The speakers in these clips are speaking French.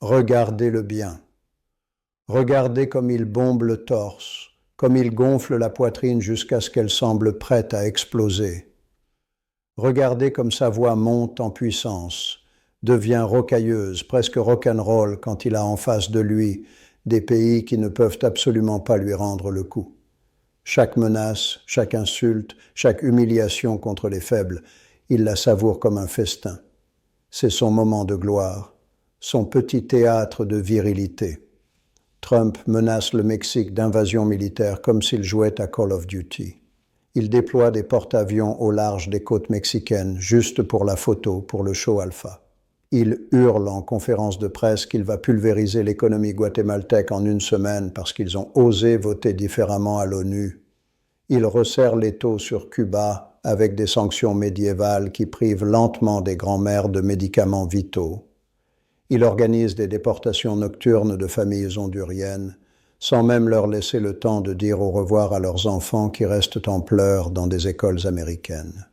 Regardez-le bien. Regardez comme il bombe le torse, comme il gonfle la poitrine jusqu'à ce qu'elle semble prête à exploser. Regardez comme sa voix monte en puissance, devient rocailleuse, presque rock'n'roll quand il a en face de lui des pays qui ne peuvent absolument pas lui rendre le coup. Chaque menace, chaque insulte, chaque humiliation contre les faibles, il la savoure comme un festin. C'est son moment de gloire, son petit théâtre de virilité. Trump menace le Mexique d'invasion militaire comme s'il jouait à Call of Duty. Il déploie des porte-avions au large des côtes mexicaines, juste pour la photo, pour le show alpha. Il hurle en conférence de presse qu'il va pulvériser l'économie guatémaltèque en une semaine parce qu'ils ont osé voter différemment à l'ONU. Il resserre l'étau sur Cuba avec des sanctions médiévales qui privent lentement des grands-mères de médicaments vitaux. Il organise des déportations nocturnes de familles honduriennes, sans même leur laisser le temps de dire au revoir à leurs enfants qui restent en pleurs dans des écoles américaines.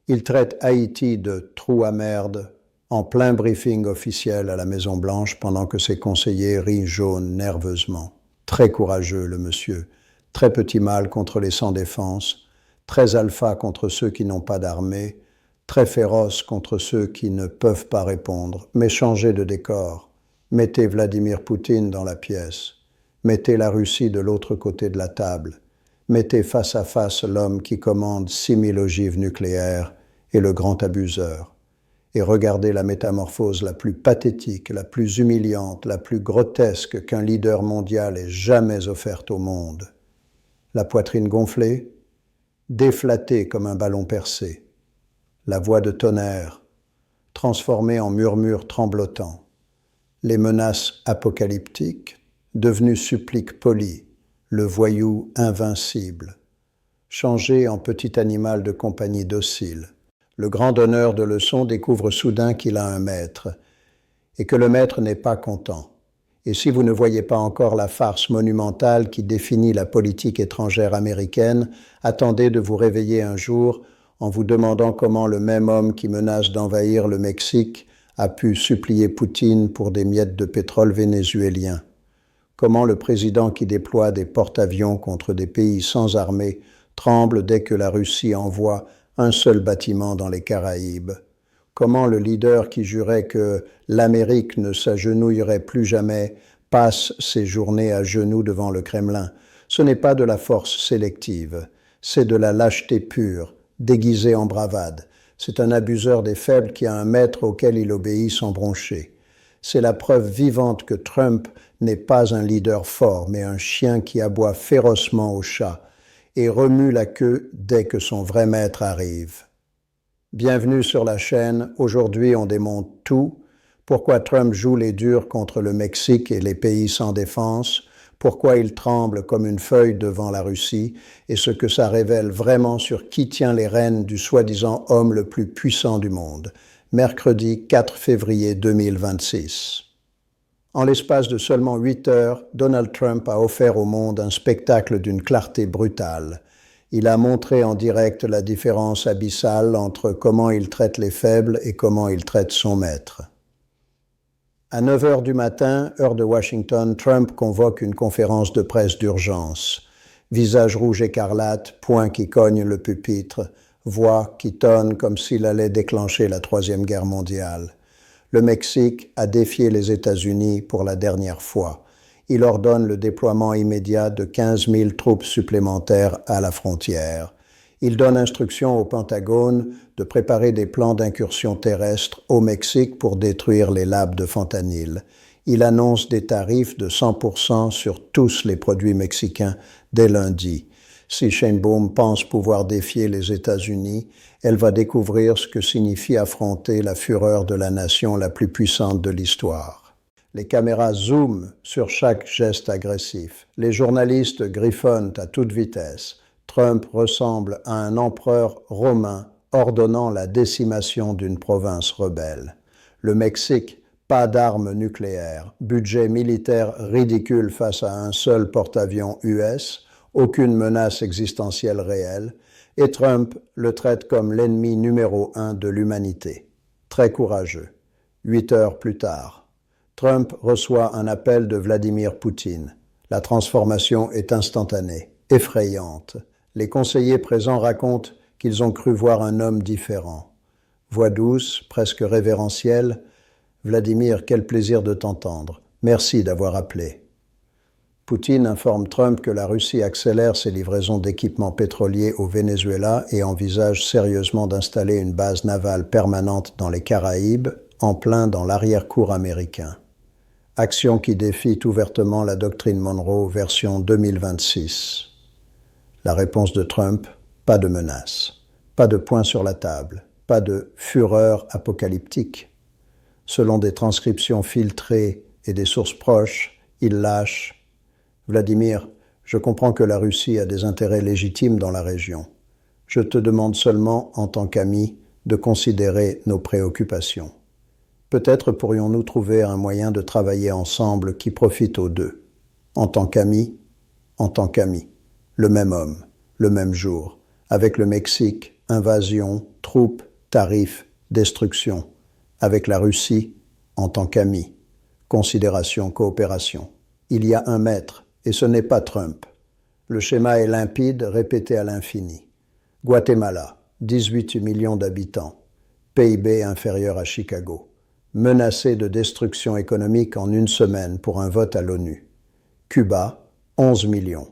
Il traite Haïti de trou à merde en plein briefing officiel à la Maison-Blanche pendant que ses conseillers rient jaunes nerveusement. Très courageux, le monsieur, très petit mal contre les sans-défense, très alpha contre ceux qui n'ont pas d'armée, très féroce contre ceux qui ne peuvent pas répondre. Mais changez de décor. Mettez Vladimir Poutine dans la pièce. Mettez la Russie de l'autre côté de la table. Mettez face à face l'homme qui commande 6000 ogives nucléaires et le grand abuseur. Et regardez la métamorphose la plus pathétique, la plus humiliante, la plus grotesque qu'un leader mondial ait jamais offerte au monde. La poitrine gonflée, déflattée comme un ballon percé. La voix de tonnerre, transformée en murmure tremblotant. Les menaces apocalyptiques, devenues suppliques polies, le voyou invincible. Changé en petit animal de compagnie docile. Le grand donneur de leçons découvre soudain qu'il a un maître, et que le maître n'est pas content. Et si vous ne voyez pas encore la farce monumentale qui définit la politique étrangère américaine, attendez de vous réveiller un jour en vous demandant comment le même homme qui menace d'envahir le Mexique a pu supplier Poutine pour des miettes de pétrole vénézuélien. Comment le président qui déploie des porte-avions contre des pays sans armée tremble dès que la Russie envoie un seul bâtiment dans les Caraïbes. Comment le leader qui jurait que l'Amérique ne s'agenouillerait plus jamais passe ses journées à genoux devant le Kremlin. Ce n'est pas de la force sélective, c'est de la lâcheté pure, déguisée en bravade. C'est un abuseur des faibles qui a un maître auquel il obéit sans broncher. C'est la preuve vivante que Trump n'est pas un leader fort, mais un chien qui aboie férocement au chat et remue la queue dès que son vrai maître arrive. Bienvenue sur la chaîne. Aujourd'hui, on démonte tout. Pourquoi Trump joue les durs contre le Mexique et les pays sans défense, pourquoi il tremble comme une feuille devant la Russie et ce que ça révèle vraiment sur qui tient les rênes du soi-disant homme le plus puissant du monde. Mercredi 4 février 2026. En l'espace de seulement 8 heures, Donald Trump a offert au monde un spectacle d'une clarté brutale. Il a montré en direct la différence abyssale entre comment il traite les faibles et comment il traite son maître. À 9 heures du matin, heure de Washington, Trump convoque une conférence de presse d'urgence. Visage rouge écarlate, poing qui cogne le pupitre, voix qui tonne comme s'il allait déclencher la Troisième Guerre mondiale. Le Mexique a défié les États-Unis pour la dernière fois. Il ordonne le déploiement immédiat de 15 000 troupes supplémentaires à la frontière. Il donne instruction au Pentagone de préparer des plans d'incursion terrestre au Mexique pour détruire les labs de fentanyl. Il annonce des tarifs de 100% sur tous les produits mexicains dès lundi. Si Sheinbaum pense pouvoir défier les États-Unis, elle va découvrir ce que signifie affronter la fureur de la nation la plus puissante de l'histoire. Les caméras zooment sur chaque geste agressif. Les journalistes griffonnent à toute vitesse. Trump ressemble à un empereur romain ordonnant la décimation d'une province rebelle. Le Mexique, pas d'armes nucléaires, budget militaire ridicule face à un seul porte-avions US, aucune menace existentielle réelle, et Trump le traite comme l'ennemi numéro 1 de l'humanité. Très courageux. 8 heures plus tard, Trump reçoit un appel de Vladimir Poutine. La transformation est instantanée, effrayante. Les conseillers présents racontent qu'ils ont cru voir un homme différent. Voix douce, presque révérentielle. « Vladimir, quel plaisir de t'entendre. Merci d'avoir appelé. » Poutine informe Trump que la Russie accélère ses livraisons d'équipements pétroliers au Venezuela et envisage sérieusement d'installer une base navale permanente dans les Caraïbes, en plein dans l'arrière-cour américain. Action qui défie ouvertement la doctrine Monroe version 2026. La réponse de Trump, pas de menace, pas de poing sur la table, pas de fureur apocalyptique. Selon des transcriptions filtrées et des sources proches, il lâche « Vladimir, je comprends que la Russie a des intérêts légitimes dans la région. Je te demande seulement, en tant qu'ami, de considérer nos préoccupations. Peut-être pourrions-nous trouver un moyen de travailler ensemble qui profite aux deux. En tant qu'ami, le même homme, le même jour, avec le Mexique, invasion, troupes, tarifs, destruction. Avec la Russie, en tant qu'ami, considération, coopération. Il y a un maître, et ce n'est pas Trump. Le schéma est limpide, répété à l'infini. Guatemala, 18 millions d'habitants, PIB inférieur à Chicago. Menacé de destruction économique en une semaine pour un vote à l'ONU. Cuba, 11 millions.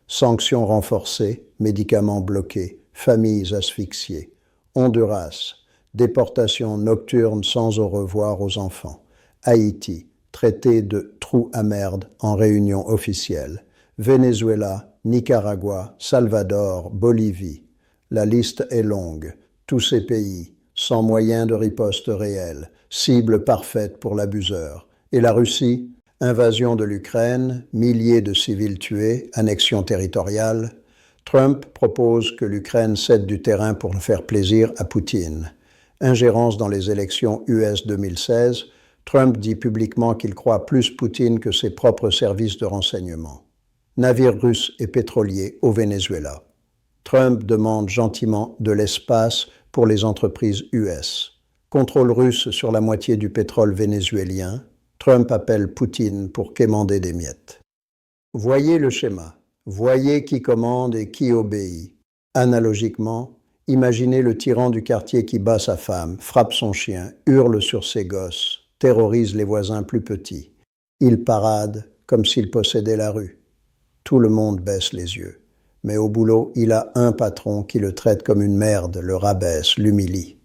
Sanctions renforcées, médicaments bloqués, familles asphyxiées. Honduras, déportation nocturne sans au revoir aux enfants. Haïti, traité de trou à merde en réunion officielle. Venezuela, Nicaragua, Salvador, Bolivie. La liste est longue. Tous ces pays, sans moyen de riposte réelle, cible parfaite pour l'abuseur. Et la Russie, invasion de l'Ukraine, milliers de civils tués, annexion territoriale. Trump propose que l'Ukraine cède du terrain pour faire plaisir à Poutine. Ingérence dans les élections US 2016, Trump dit publiquement qu'il croit plus Poutine que ses propres services de renseignement. Navires russes et pétroliers au Venezuela. Trump demande gentiment de l'espace pour les entreprises US. Contrôle russe sur la moitié du pétrole vénézuélien. Trump appelle Poutine pour quémander des miettes. Voyez le schéma. Voyez qui commande et qui obéit. Analogiquement, imaginez le tyran du quartier qui bat sa femme, frappe son chien, hurle sur ses gosses, terrorise les voisins plus petits. Il parade comme s'il possédait la rue. Tout le monde baisse les yeux. Mais au boulot, il a un patron qui le traite comme une merde, le rabaisse, l'humilie.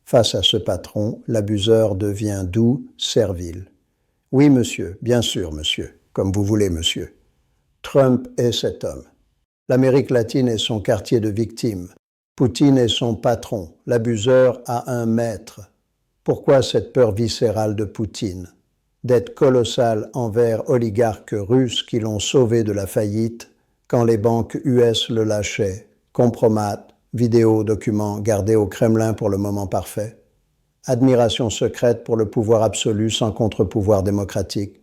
Face à ce patron, l'abuseur devient doux, servile. « Oui, monsieur, bien sûr, monsieur, comme vous voulez, monsieur. » Trump est cet homme. L'Amérique latine est son quartier de victimes. Poutine est son patron. L'abuseur a un maître. Pourquoi cette peur viscérale de Poutine? D'être colossal envers oligarques russes qui l'ont sauvé de la faillite quand les banques US le lâchaient, compromat, vidéos, documents gardés au Kremlin pour le moment parfait. Admiration secrète pour le pouvoir absolu sans contre-pouvoir démocratique.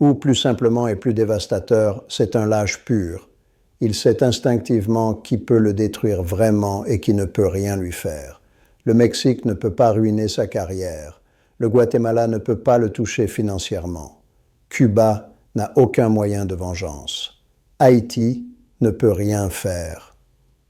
Ou plus simplement et plus dévastateur, c'est un lâche pur. Il sait instinctivement qui peut le détruire vraiment et qui ne peut rien lui faire. Le Mexique ne peut pas ruiner sa carrière. Le Guatemala ne peut pas le toucher financièrement. Cuba n'a aucun moyen de vengeance. Haïti ne peut rien faire.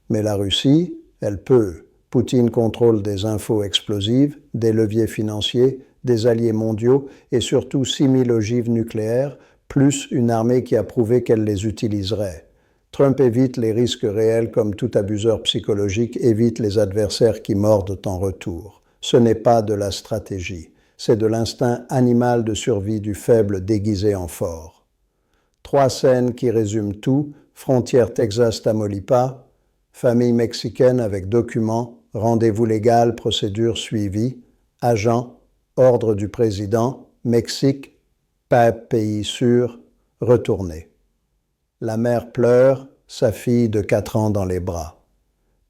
Mais la Russie, elle peut. Poutine contrôle des infos explosives, des leviers financiers, des alliés mondiaux et surtout 6000 ogives nucléaires, plus une armée qui a prouvé qu'elle les utiliserait. Trump évite les risques réels comme tout abuseur psychologique évite les adversaires qui mordent en retour. Ce n'est pas de la stratégie, c'est de l'instinct animal de survie du faible déguisé en fort. 3 scènes qui résument tout, frontière Texas-Tamaulipas, famille mexicaine avec documents, rendez-vous légal, procédure suivie, agent, ordre du président, Mexique, pays sûr, retourné. La mère pleure, sa fille de 4 ans dans les bras.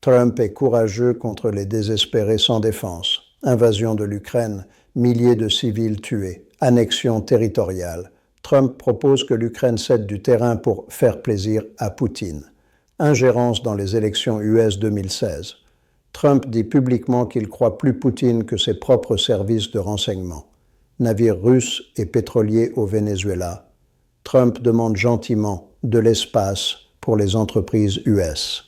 Trump est courageux contre les désespérés sans défense. Invasion de l'Ukraine, milliers de civils tués, annexion territoriale. Trump propose que l'Ukraine cède du terrain pour faire plaisir à Poutine. Ingérence dans les élections US 2016. Trump dit publiquement qu'il croit plus Poutine que ses propres services de renseignement. navires russes et pétroliers au Venezuela. Trump demande gentiment de l'espace pour les entreprises US.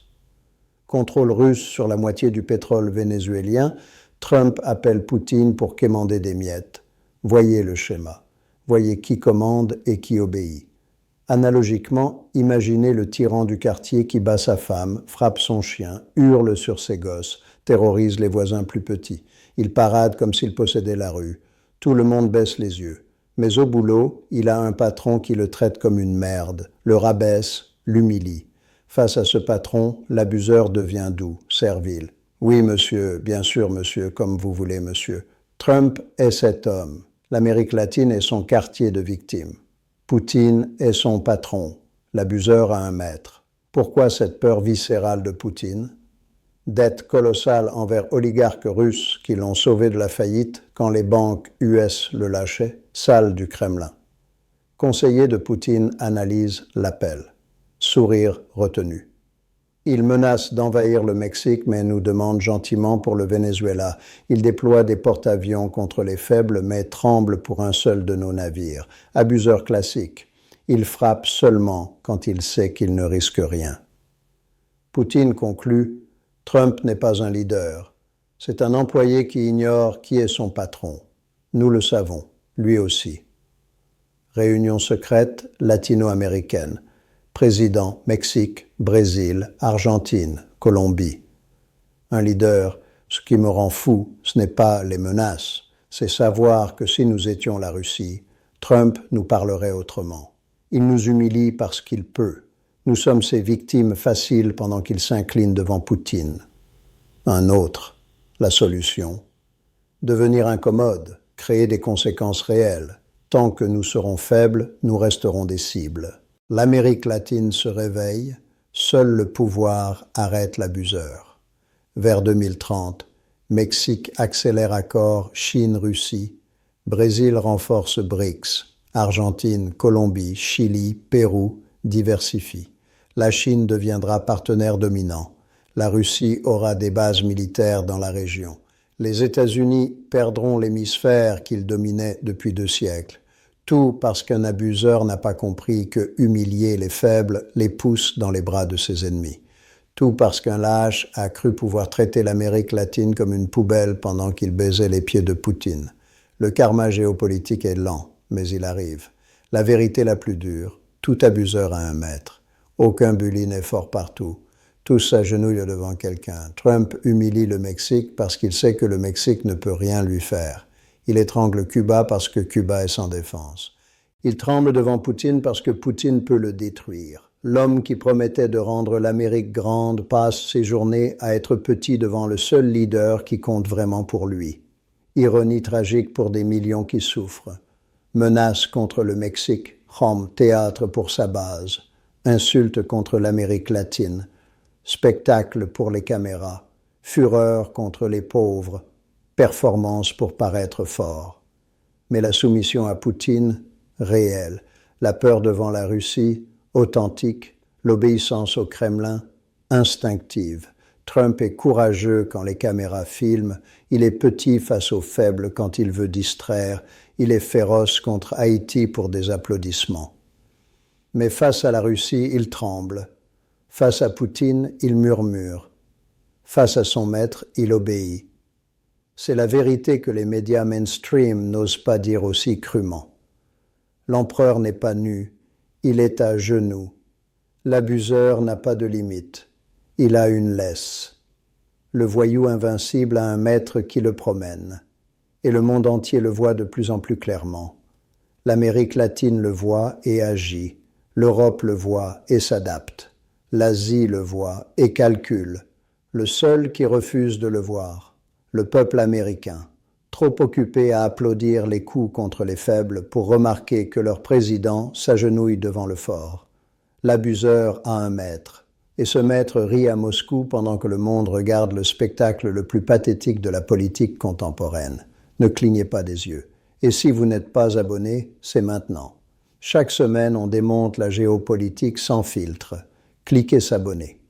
Contrôle russe sur la moitié du pétrole vénézuélien, Trump appelle Poutine pour quémander des miettes. Voyez le schéma. Voyez qui commande et qui obéit. Analogiquement, imaginez le tyran du quartier qui bat sa femme, frappe son chien, hurle sur ses gosses, terrorise les voisins plus petits. Il parade comme s'il possédait la rue. Tout le monde baisse les yeux. Mais au boulot, il a un patron qui le traite comme une merde, le rabaisse, l'humilie. Face à ce patron, l'abuseur devient doux, servile. Oui, monsieur, bien sûr, monsieur, comme vous voulez, monsieur. Trump est cet homme. L'Amérique latine est son quartier de victimes. Poutine est son patron. L'abuseur a un maître. Pourquoi cette peur viscérale de Poutine? Dette colossale envers oligarques russes qui l'ont sauvé de la faillite quand les banques US le lâchaient, salle du Kremlin. Conseiller de Poutine analyse l'appel. Sourire retenu. Il menace d'envahir le Mexique, mais nous demande gentiment pour le Venezuela. Il déploie des porte-avions contre les faibles, mais tremble pour un seul de nos navires. Abuseur classique. Il frappe seulement quand il sait qu'il ne risque rien. Poutine conclut, Trump n'est pas un leader. C'est un employé qui ignore qui est son patron. Nous le savons, lui aussi. Réunion secrète latino-américaine. Président, Mexique, Brésil, Argentine, Colombie. Un leader, ce qui me rend fou, ce n'est pas les menaces, c'est savoir que si nous étions la Russie, Trump nous parlerait autrement. Il nous humilie parce qu'il peut. Nous sommes ses victimes faciles pendant qu'il s'incline devant Poutine. Un autre, la solution. Devenir incommode, créer des conséquences réelles. Tant que nous serons faibles, nous resterons des cibles. L'Amérique latine se réveille, seul le pouvoir arrête l'abuseur. Vers 2030, Mexique accélère accord Chine-Russie, Brésil renforce BRICS, Argentine, Colombie, Chili, Pérou diversifient. La Chine deviendra partenaire dominant. La Russie aura des bases militaires dans la région. Les États-Unis perdront l'hémisphère qu'ils dominaient depuis 2 siècles. Tout parce qu'un abuseur n'a pas compris que humilier les faibles les pousse dans les bras de ses ennemis. Tout parce qu'un lâche a cru pouvoir traiter l'Amérique latine comme une poubelle pendant qu'il baisait les pieds de Poutine. Le karma géopolitique est lent, mais il arrive. La vérité la plus dure, tout abuseur a un maître. Aucun bully n'est fort partout. Tous s'agenouillent devant quelqu'un. Trump humilie le Mexique parce qu'il sait que le Mexique ne peut rien lui faire. Il étrangle Cuba parce que Cuba est sans défense. Il tremble devant Poutine parce que Poutine peut le détruire. L'homme qui promettait de rendre l'Amérique grande passe ses journées à être petit devant le seul leader qui compte vraiment pour lui. Ironie tragique pour des millions qui souffrent. Menace contre le Mexique, Rome, théâtre pour sa base. Insulte contre l'Amérique latine. Spectacle pour les caméras. Fureur contre les pauvres. Performance pour paraître fort. Mais la soumission à Poutine, réelle. La peur devant la Russie, authentique. L'obéissance au Kremlin, instinctive. Trump est courageux quand les caméras filment. Il est petit face aux faibles quand il veut distraire. Il est féroce contre Haïti pour des applaudissements. Mais face à la Russie, il tremble. Face à Poutine, il murmure. Face à son maître, il obéit. C'est la vérité que les médias mainstream n'osent pas dire aussi crûment. L'empereur n'est pas nu, il est à genoux. L'abuseur n'a pas de limite, il a une laisse. Le voyou invincible a un maître qui le promène. Et le monde entier le voit de plus en plus clairement. L'Amérique latine le voit et agit. L'Europe le voit et s'adapte. L'Asie le voit et calcule. Le seul qui refuse de le voir. Le peuple américain, trop occupé à applaudir les coups contre les faibles pour remarquer que leur président s'agenouille devant le fort. L'abuseur a un maître, et ce maître rit à Moscou pendant que le monde regarde le spectacle le plus pathétique de la politique contemporaine. Ne clignez pas des yeux. Et si vous n'êtes pas abonné, c'est maintenant. Chaque semaine, on démonte la géopolitique sans filtre. Cliquez s'abonner.